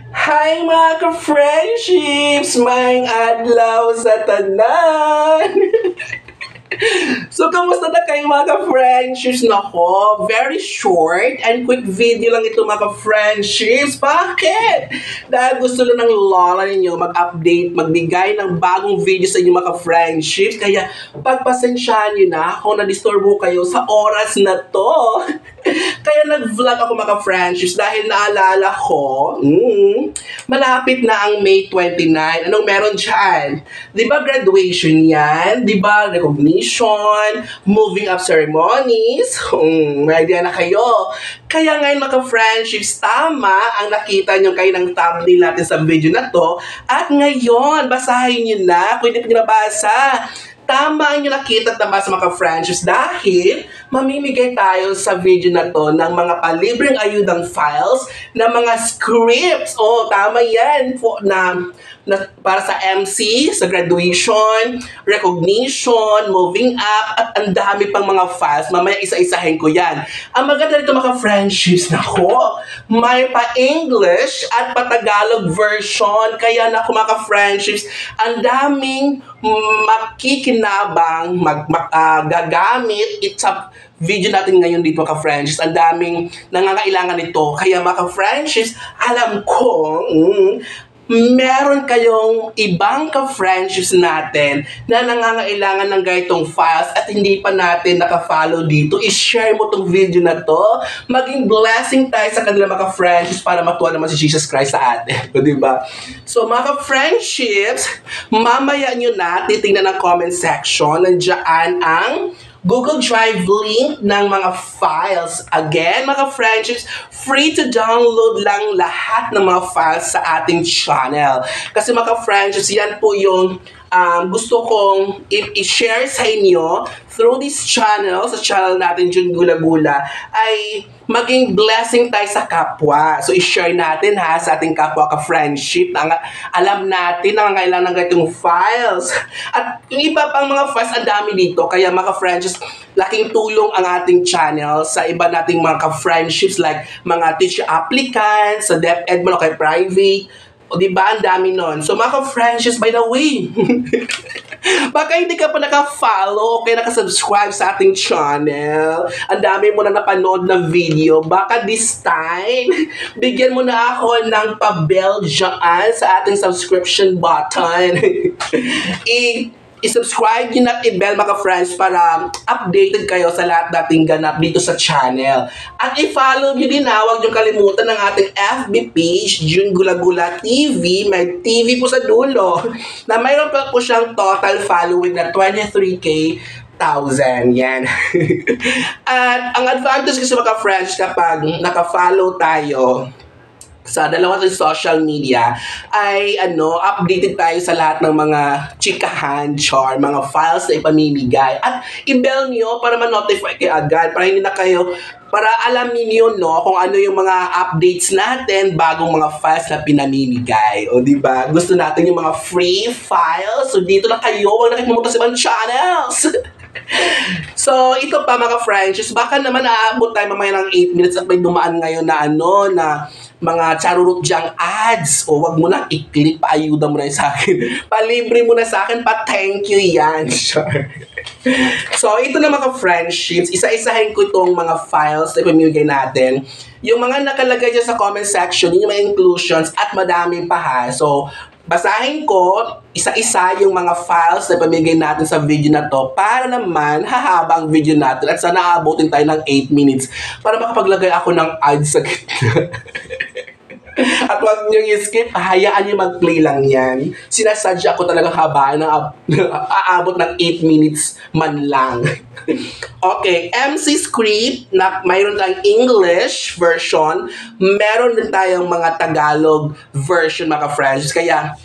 Hi mga ka-friendships! Maayong adlaw sa tanan! So, kamusta na kayo mga ka-friendships? Nako, very short and quick video lang ito mga ka-friendships. Bakit? Dahil gusto lang ng lola ninyo mag-update, magbigay ng bagong video sa inyo mga ka-friendships. Kaya, pagpasensyahan nyo na kung na-disturbo kayo sa oras na to. Kaya nag-vlog ako mga friendships dahil naalala ko, malapit na ang May 29. Anong meron dyan? Di ba graduation yan? Di ba recognition, moving up ceremonies? May idea na kayo. Kaya ngayon mga friendships, tama ang nakita nyo kayo ng thumbnail natin sa video na to. At ngayon, basahin nyo na kung hindi pa nyo nabasa. Tama ang yung nakita at nabasa mga friendships dahil mamimigay tayo sa video na to ng mga palibreng ayudang files na mga scripts. Oh, tama yan na para sa MC, sa graduation, recognition, moving up, at ang dami pang mga files. Mamaya isa-isahin ko yan. Ang maganda nito mga friendships, nako, may pa-English at pa-Tagalog version. Kaya nako mga friendships, ang daming makikinabang, gagamit sa video natin ngayon dito mga friendships. Ang daming nangangailangan nito. Kaya mga friendships, alam ko, meron kayong ibang ka-friendships natin na nangangailangan ng ganitong files at hindi pa natin naka-follow dito. I-share mo tong video na to. Maging blessing tayo sa kanila mga ka-friendships para matuwa naman si Jesus Christ sa atin. O, diba? So, mga ka-friendships, mamaya nyo na titingnan ng comment section. Nandiyan ang Google Drive link ng mga files. Again, mga friendships, free to download lang lahat ng mga files sa ating channel. Kasi mga friendships, yan po yung gusto kong i-share sa inyo through this channel, sa channel natin, Jun Gula Gula, ay maging blessing tayo sa kapwa. So, i-share natin ha sa ating kapwa ka-friendship. Alam natin na kailangan ng ganitong files. At yung iba pang mga files, ang dami dito. Kaya mga friendships, laking tulong ang ating channel sa iba nating mga ka-friendships like mga teacher applicants, sa DepEd mo, kay private. O diba, ang dami nun. So mga ka-friendships, by the way, baka hindi ka pa naka-follow o kaya naka-subscribe sa ating channel, ang dami mo na napanood na video, baka this time, bigyan mo na ako ng pa-bell dyan sa ating subscription button. I-subscribe nyo na i-bell mga friends para updated kayo sa lahat nating ganap dito sa channel. At i-follow nyo din na, huwag nyo kalimutan ng ating FB page, Jun Gula Gula TV. May TV po sa dulo na mayroon pa po siyang total following na 23K 1,000. Yan. At ang advantage kasi mga friends kapag naka-follow tayo sa dalawa ng social media ay updated tayo sa lahat ng mga chikahan, mga files na ipamimigay. At i-bell nyo para ma-notify kayo agad, para hindi na kayo, para alam niyo kung ano yung mga updates natin bagong mga files na pinamimigay. O diba? Gusto natin yung mga free files. So dito na kayo, huwag na kayo pumunta sa ibang channels. So, ito pa mga friends, baka naman aabot tayo mamaya ng 8 minutes at may dumaan ngayon na na mga charurut dyang ads. O wag mo na i-click, paayuda mo na sa akin. Palibre mo na sa akin, pa-thank you yan. Sure. So, ito na mga friendships, isa-isahin ko itong mga files na ipamimigay natin. Yung mga nakalagay dyan sa comment section, yung mga inclusions at madami pa ha. So, basahin ko isa-isa yung mga files na pamigay natin sa video na to para naman hahaba ang video natin at sana aabutin tayo ng 8 minutes para makapaglagay ako ng ads sa gitna. At wag nyo i-skip, hayaan nyo mag-play lang yan. Sinasadya ko talaga habaan ng aabot ng 8 minutes man lang. Okay, MC script na mayroon tayong English version, meron din tayong mga Tagalog version mga friends. Kaya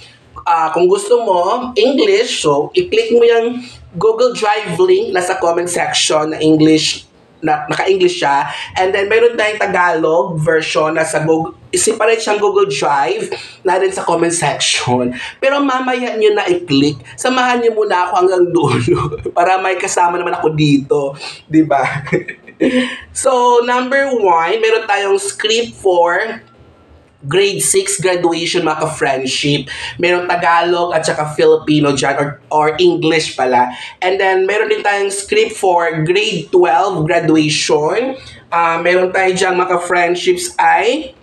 kung gusto mo English, so i-click mo yung Google Drive link nasa comment section na English, na naka-English siya. And then mayroon tayong Tagalog version na sa Google, separate siyang Google Drive na rin sa comment section. Pero mamaya nyo na i-click. Samahan nyo muna ako hanggang dulo para may kasama naman ako dito. Diba? So, number 1, meron tayong script for grade 6 graduation mga ka-friendship. Meron Tagalog at saka Filipino dyan or English pala. And then meron din tayong script for grade 12 graduation. Meron tayo dyan mga ka-friendships ay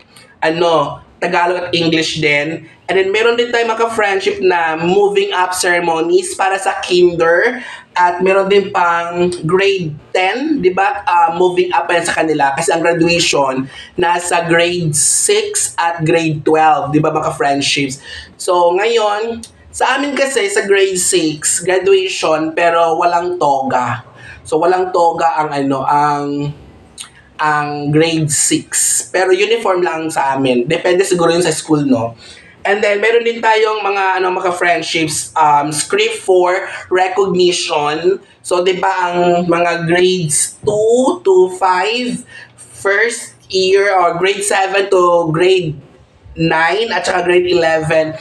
Tagalog at English din. And then meron din tayo mga friendship na moving up ceremonies para sa kinder. At meron din pang grade 10, di ba? Moving up pa yan sa kanila. Kasi ang graduation nasa grade 6 at grade 12, di ba mga friendships? So ngayon, sa amin kasi sa grade 6, graduation pero walang toga. So walang toga ang grade 6. Pero uniform lang sa amin. Depende siguro yun sa school, no? And then, meron din tayong mga friendships, script for recognition. So, di ba, ang mga grades 2 to 5, first year, or grade 7 to grade 9, at saka grade 11,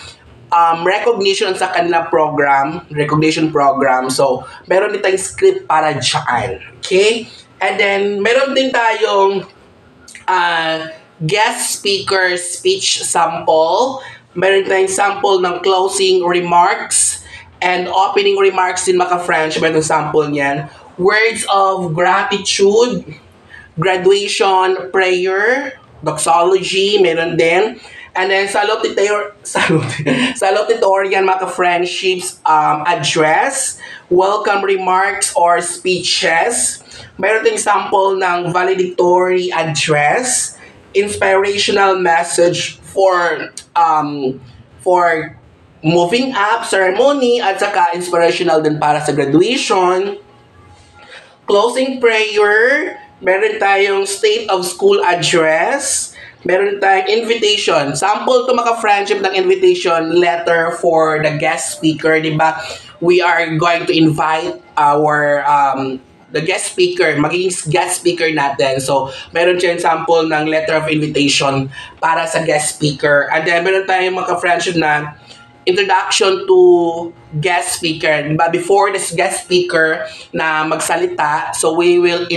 recognition sa kanilang recognition program. So, meron din tayong script para dyan. Okay? And then, meron din tayong guest speaker speech sample. Meron tayong sample ng closing remarks and opening remarks din mga French. Meron sample niyan. Words of gratitude, graduation prayer, doxology, meron din. And then salutatorian mga friendships address, welcome remarks or speeches. Meron ding sample ng valedictory address, inspirational message for moving up ceremony, at saka inspirational din para sa graduation. Closing prayer, meron tayong state of school address, meron tayong invitation. Sample to mga friendship ng invitation letter for the guest speaker, di ba? We are going to invite our the guest speaker, magiging guest speaker natin. So, meron siyang sample ng letter of invitation para sa guest speaker. And then, meron tayong mga friendship na introduction to guest speaker. Diba? Before this guest speaker na magsalita, so we will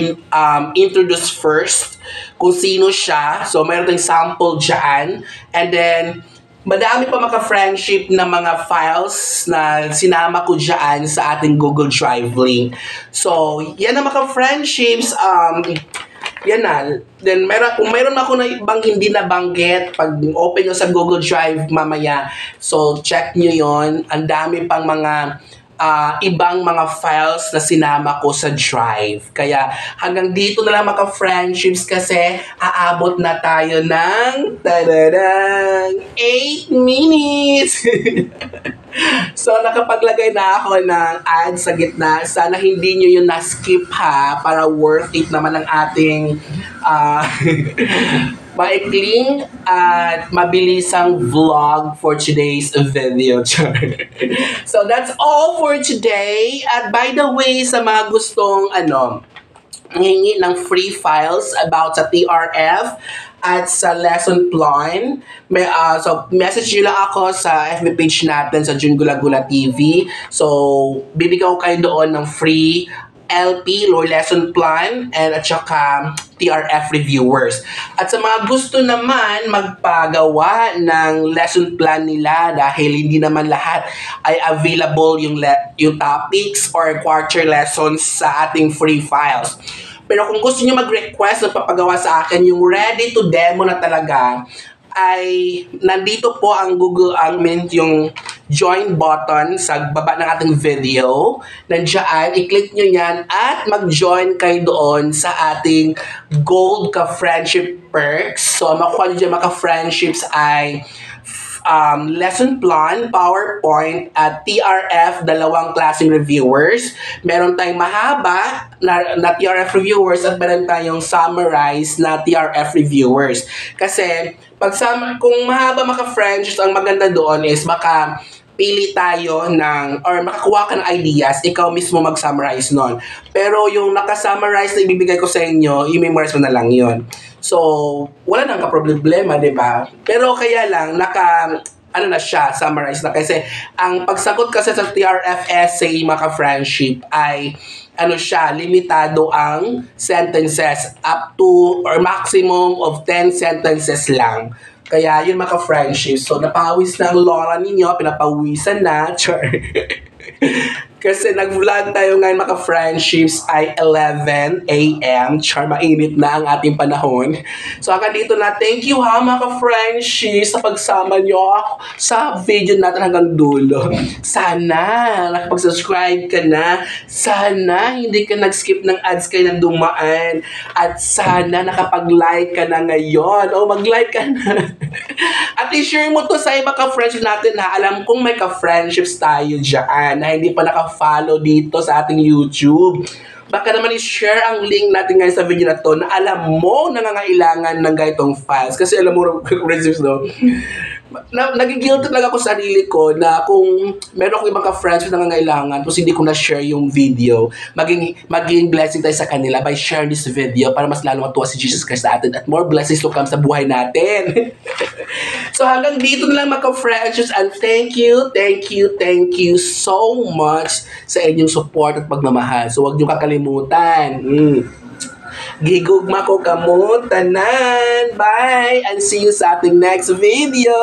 introduce first kung sino siya. So, meron tayong sample dyan. And then, madami pa maka-friendship na mga files na sinama ko dyan sa ating Google Drive link. So, yan na maka-friendships. Yan na. Then, kung meron ako na ibang hindi nabanggit, pag open nyo sa Google Drive mamaya, so check nyo yon. Ang dami pang mga ibang mga files na sinama ko sa Drive. Kaya hanggang dito na lang mga friendships kasi aabot na tayo ng 8 minutes. So nakapaglagay na ako ng ad sa gitna. Sana hindi nyo yun na-skip ha, para worth it naman ang ating maikling at mabilisang vlog for today's video. So that's all for today. At by the way, sa mga gustong hingi ng free files about sa TRF at sa lesson plan, so message nyo lang ako sa FB page natin sa June Gula-Gula TV. So bibigyan ko kayo doon ng free LP, Lower Lesson Plan, and at saka TRF reviewers. At sa mga gusto naman magpagawa ng lesson plan nila, dahil hindi naman lahat ay available yung topics or quarter lessons sa ating free files. Pero kung gusto niyo mag-request na papagawa sa akin yung ready to demo na talaga, ay nandito po ang yung join button sa baba ng ating video. Nandiyan, i-click nyo yan at mag-join kayo doon sa ating Gold Ka-Friendship Perks. So, makuha nyo dyan mga-friendships ay lesson plan, PowerPoint, at TRF, dalawang klaseng reviewers. Meron tayong mahaba na TRF reviewers at meron tayong summarized na TRF reviewers. Kasi, kung mahaba maka-friends, ang maganda doon is pili tayo or makakuha ka ng ideas, ikaw mismo mag-summarize nun. Pero yung naka-summarize na ibibigay ko sa inyo, i-memorize mo na lang yun. So, wala nang ka-problema, di ba? Pero kaya lang, summarize na. Kasi, ang pagsagot kasi sa TRF essay, maka-friendship, ay, limitado ang sentences up to or maximum of 10 sentences lang. Kaya yun mga friendship. So napawis na ang Laura ninyo, pinapawisan na. Char. Kasi nag-vlog tayo ngayon mga friendships ay 11 a.m. Char, mainit na ang ating panahon. So hanggang dito na. Thank you ha mga friendships sa pagsama nyo sa video natin hanggang dulo. Sana nakapag-subscribe ka na. Sana hindi ka nag-skip ng ads kayo ng dumaan. At sana nakapag-like ka na ngayon. O mag-like ka na. At i-share mo to sa iba ka-friendships natin ha. Alam kong may ka-friendships tayo dyan na hindi pa naka-follow dito sa ating YouTube. Baka naman i-share ang link natin ngayon sa video na to na alam mo nangangailangan ng ganitong files. Kasi alam mo, friendships no, nagigilty talaga ako sa sarili ko na kung meron akong ibang ka-friends na nangangailangan tapos hindi ko na-share yung video, maging blessing tayo sa kanila by sharing this video para mas lalo matuwa si Jesus Christ sa atin at more blessings to come sa buhay natin. So hanggang dito na lang mga ka-friends and thank you so much sa inyong support at pagmamahal. So huwag niyo kakalimutan. Gigugma ko kamo tanan. Bye! And see you sa ating next video!